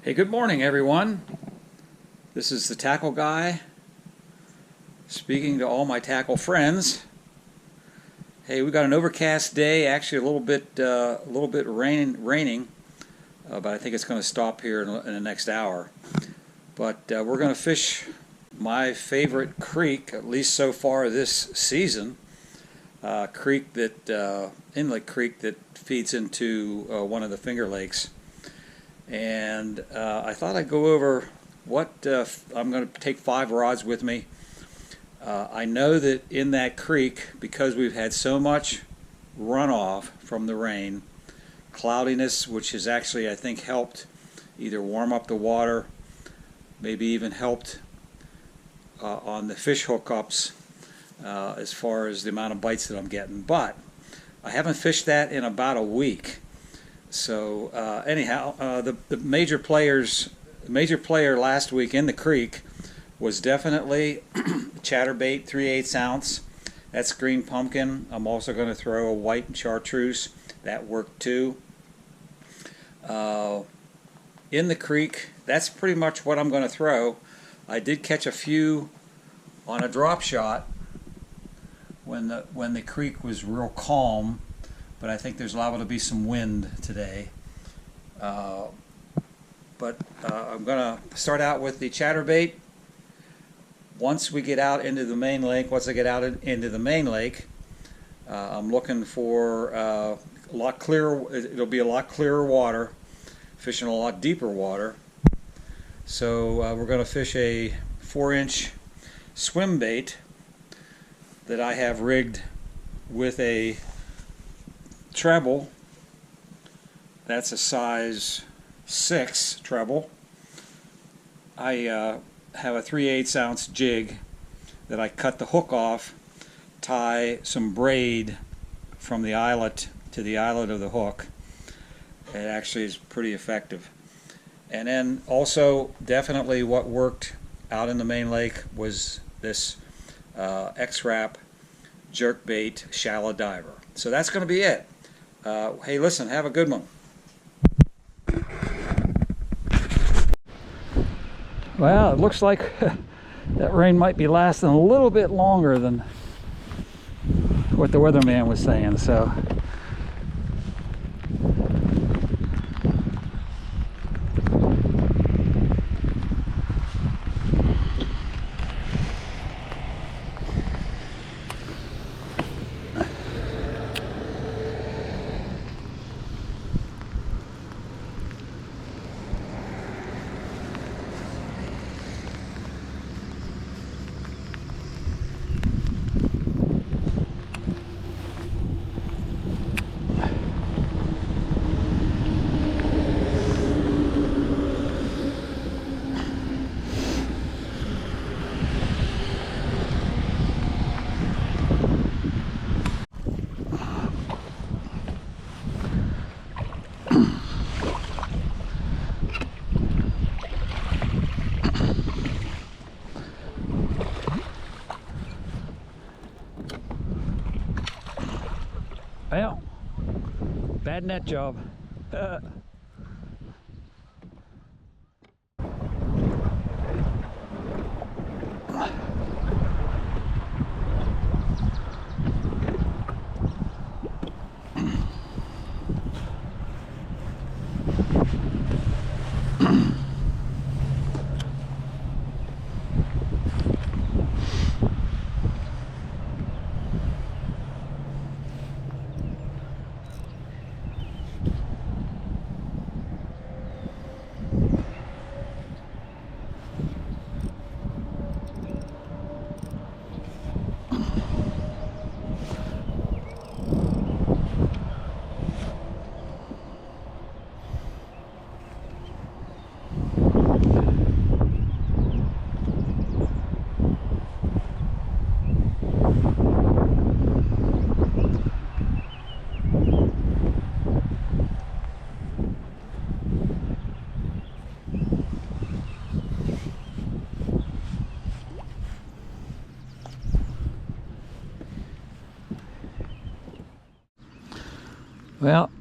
Hey, good morning, everyone. This is the Tackle Guy speaking to all my tackle friends. Hey, we got an overcast day. Actually, a little bit raining, but I think it's going to stop here in the next hour. But we're going to fish my favorite creek, at least so far this season. Inlet Creek that feeds into one of the Finger Lakes. And I thought I'd go over what I'm going to take 5 rods with me. I know that in that creek, because we've had so much runoff from the rain, cloudiness, which has actually, I think, helped either warm up the water, maybe even helped on the fish hookups as far as the amount of bites that I'm getting. But I haven't fished that in about a week. So anyhow, the major player last week in the creek was definitely chatterbait 3/8 ounce. That's green pumpkin. I'm also going to throw a white chartreuse. That worked too. In the creek, that's pretty much what I'm going to throw. I did catch a few on a drop shot when the creek was real calm. But I think there's liable to be some wind today. I'm going to start out with the chatterbait. Once we get out into the main lake, I'm looking for a lot clearer. It'll be a lot clearer water, fishing a lot deeper water. So we're going to fish a 4-inch swim bait that I have rigged with a treble. That's a size 6 treble. I have a 3/8 ounce jig that I cut the hook off, tie some braid from the eyelet to the eyelet of the hook. It actually is pretty effective. And then also definitely what worked out in the main lake was this X-Wrap jerkbait shallow diver. So that's going to be it. Hey, listen, have a good one. Well, it looks like that rain might be lasting a little bit longer than what the weatherman was saying, so well, bad net job. Well,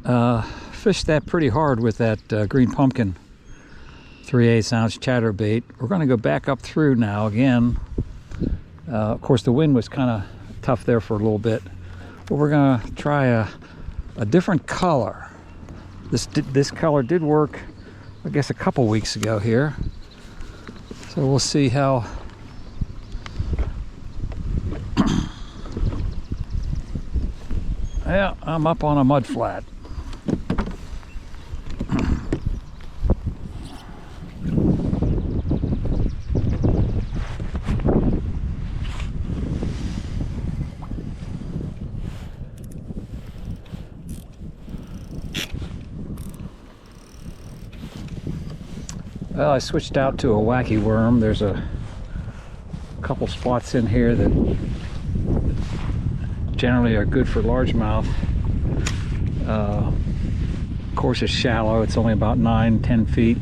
fished that pretty hard with that green pumpkin 3/8 ounce chatterbait. We're going to go back up through now again. Of course, the wind was kind of tough there for a little bit, but we're going to try a different color. This color did work, I guess, a couple weeks ago here. So we'll see how. Yeah, I'm up on a mud flat. Well, I switched out to a wacky worm. There's a couple spots in here that generally are good for largemouth. Of course, it's shallow. It's only about 9-10 feet,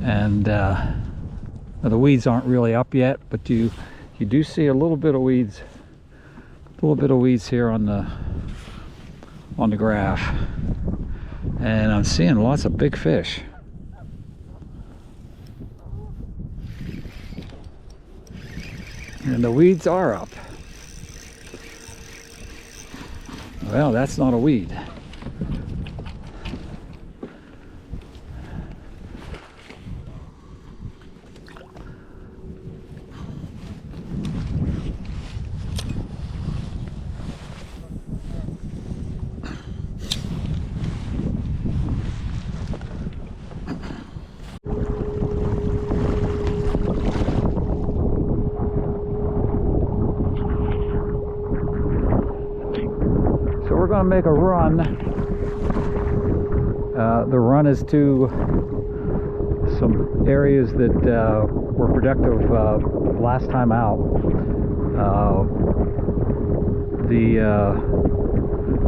and the weeds aren't really up yet, but you do see a little bit of weeds, here on the graph, and I'm seeing lots of big fish. And the weeds are up. Well, that's not a weed. We're going to make a run. The run is to some areas that were productive last time out. The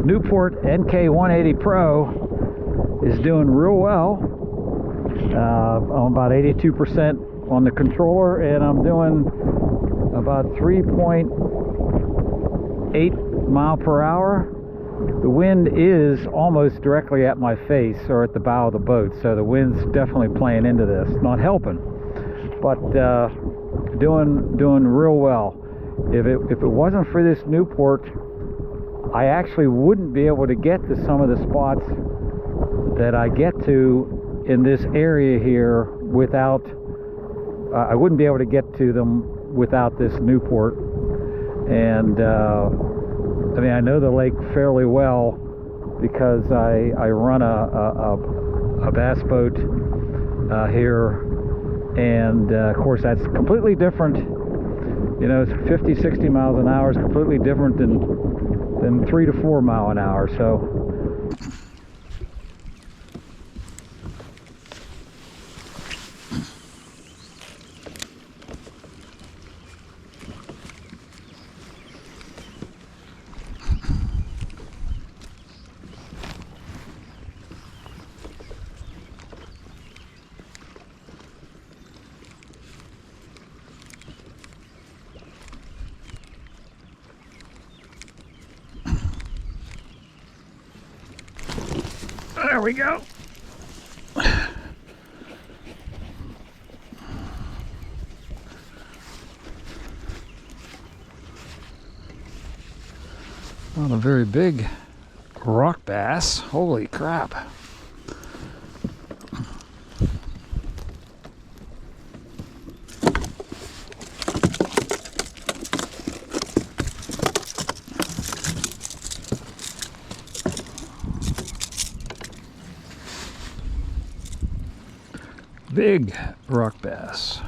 Newport NK180 PRO is doing real well. I'm about 82% on the controller, and I'm doing about 3.8 mile per hour. The wind is almost directly at my face or at the bow of the boat, so the wind's definitely playing into this. Not helping, but doing real well. If it wasn't for this Newport, I actually wouldn't be able to get to some of the spots that I get to in this area here without. I wouldn't be able to get to them without this Newport, and. I mean, I know the lake fairly well because I run a bass boat here, and of course that's completely different. You know, 50-60 miles an hour is completely different than 3 to 4 mile an hour. So. There we go. Not a very big rock bass. Holy crap. Big rock bass.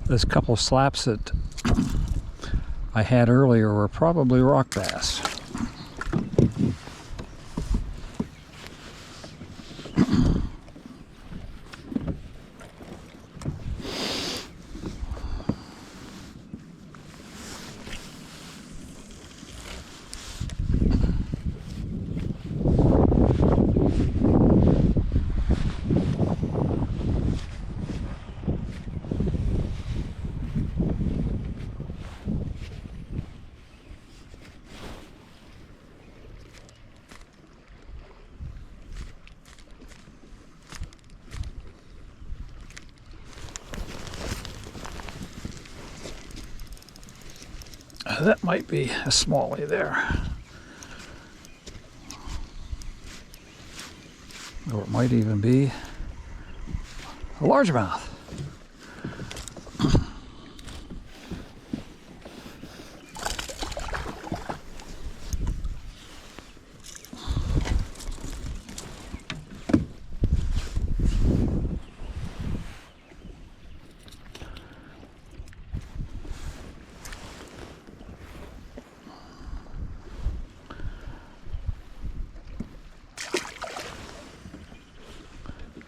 Those couple slaps that I had earlier were probably rock bass. That might be a smallie there. Or it might even be a largemouth.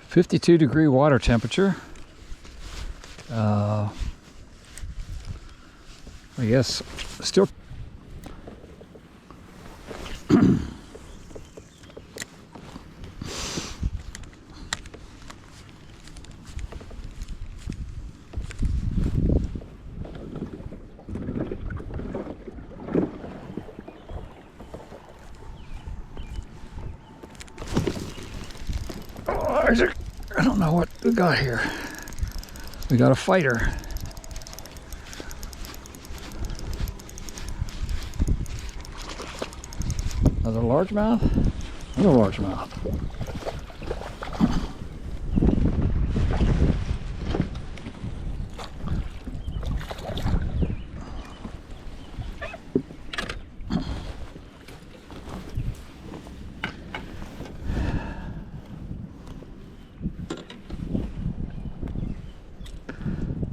.52-degree water temperature. I guess still. Oh, Isaac. I don't know what we got here. We got a fighter. Another largemouth? Another largemouth.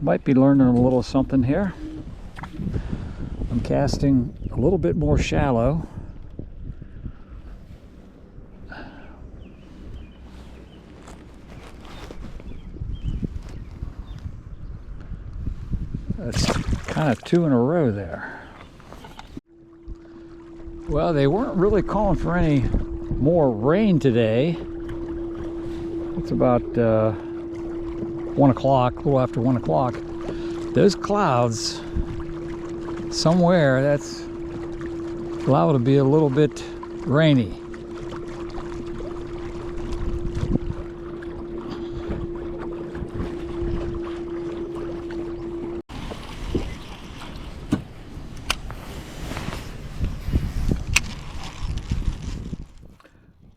Might be learning a little something here. I'm casting a little bit more shallow. That's kind of 2 in a row there. Well, they weren't really calling for any more rain today. It's about 1 o'clock, a little after 1 o'clock. Those clouds, somewhere, that's liable to be a little bit rainy.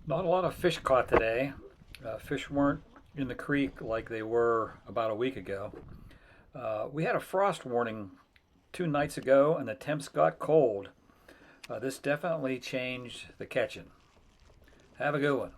Not a lot of fish caught today. Fish weren't in the creek like they were about a week ago. We had a frost warning 2 nights ago and the temps got cold. This definitely changed the catching. Have a good one.